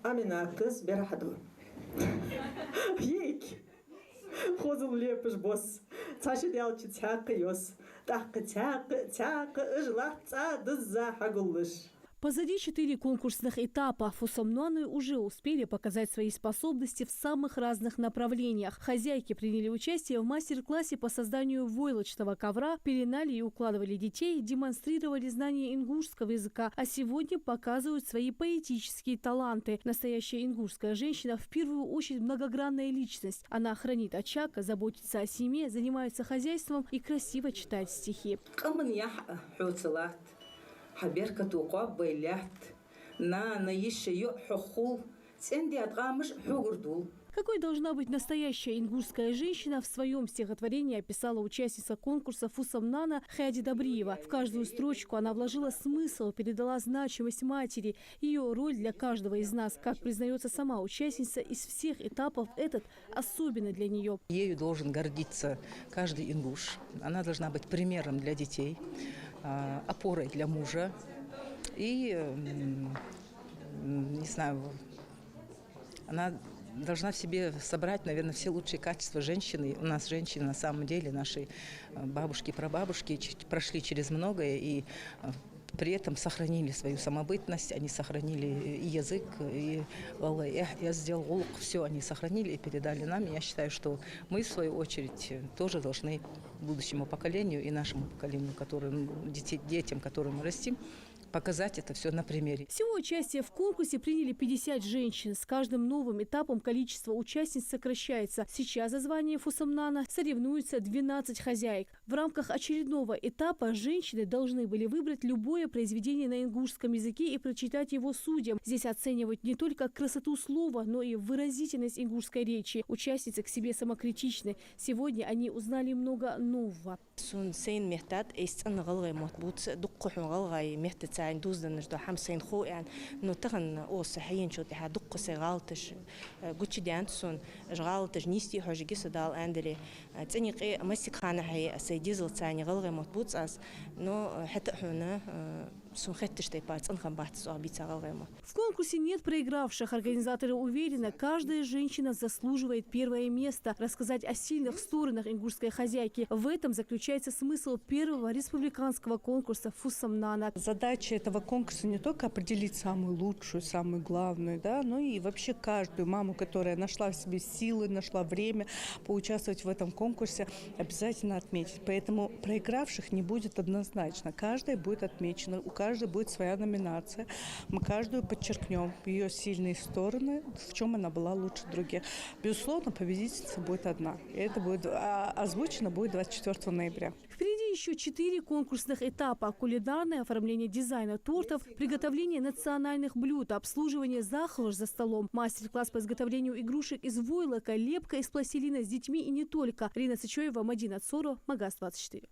Амина кыз берахаду. Ек. Хозул лепыш босс. Цаши делчи цяқы йос. Тақы цяқы ыжлахца дызза хагулыш. Позади 4 конкурсных этапа. Фусамнаны уже успели показать свои способности в самых разных направлениях. Хозяйки приняли участие в мастер-классе по созданию войлочного ковра, пеленали и укладывали детей, демонстрировали знания ингушского языка, а сегодня показывают свои поэтические таланты. Настоящая ингушская женщина в первую очередь многогранная личность. Она хранит очаг, заботится о семье, занимается хозяйством и красиво читает стихи. حبيرك توقف بيلات на еще حخول سندي أتغامش حقردول. Какой должна быть настоящая ингушская женщина, в своем стихотворении описала участница конкурса Фусамнана Хаяди Добриева. В каждую строчку она вложила смысл, передала значимость матери, ее роль для каждого из нас. Как признается сама участница, из всех этапов этот особенно для нее. Ею должен гордиться каждый ингуш. Она должна быть примером для детей, опорой для мужа и, не знаю, она должна в себе собрать, наверное, все лучшие качества женщины. У нас женщины, на самом деле, наши бабушки, прабабушки прошли через многое и при этом сохранили свою самобытность, они сохранили и язык, и я сделал улук, все они сохранили и передали нам. И я считаю, что мы, в свою очередь, тоже должны будущему поколению и нашему поколению, детям, которым мы растим, показать это все на примере. Всего участие в конкурсе приняли 50 женщин. С каждым новым этапом количество участниц сокращается. Сейчас за звание Фусамнана соревнуются 12 хозяек. В рамках очередного этапа женщины должны были выбрать любое произведение на ингушском языке и прочитать его судьям. Здесь оценивают не только красоту слова, но и выразительность ингушской речи. Участницы к себе самокритичны. Сегодня они узнали много нового. سين مهتات إستن غلغي مطبوط دق غلغي مهتات سين دوزن نجدا حم سين خو يعني نتغن أو صحيين شو تها دق سغالتش قتش ديانتسون غالتش نيستي حاجة جس دال عندلي تاني قي مسك خانة هي سيديزل تاني غلغي مطبوط أس نو حتى هنا В конкурсе нет проигравших. Организаторы уверены, каждая женщина заслуживает первое место. Рассказать о сильных сторонах ингушской хозяйки. В этом заключается смысл первого республиканского конкурса Фусамнана. Задача этого конкурса не только определить самую лучшую, самую главную, да, но и вообще каждую маму, которая нашла в себе силы, нашла время поучаствовать в этом конкурсе, обязательно отметить. Поэтому проигравших не будет однозначно. Каждая будет отмечена. У каждой будет своя номинация. Мы каждую подчеркнем ее сильные стороны, в чем она была лучше других. Безусловно, победительница будет одна. И это будет озвучено будет 24 ноября. Впереди еще 4 конкурсных этапа: кулинарное, оформление дизайна тортов, приготовление национальных блюд, обслуживание захлош за столом, мастер-класс по изготовлению игрушек из войлока, лепка из пластилина с детьми и не только. Рина Сычоева, Мадина Цоро, Магаз 24.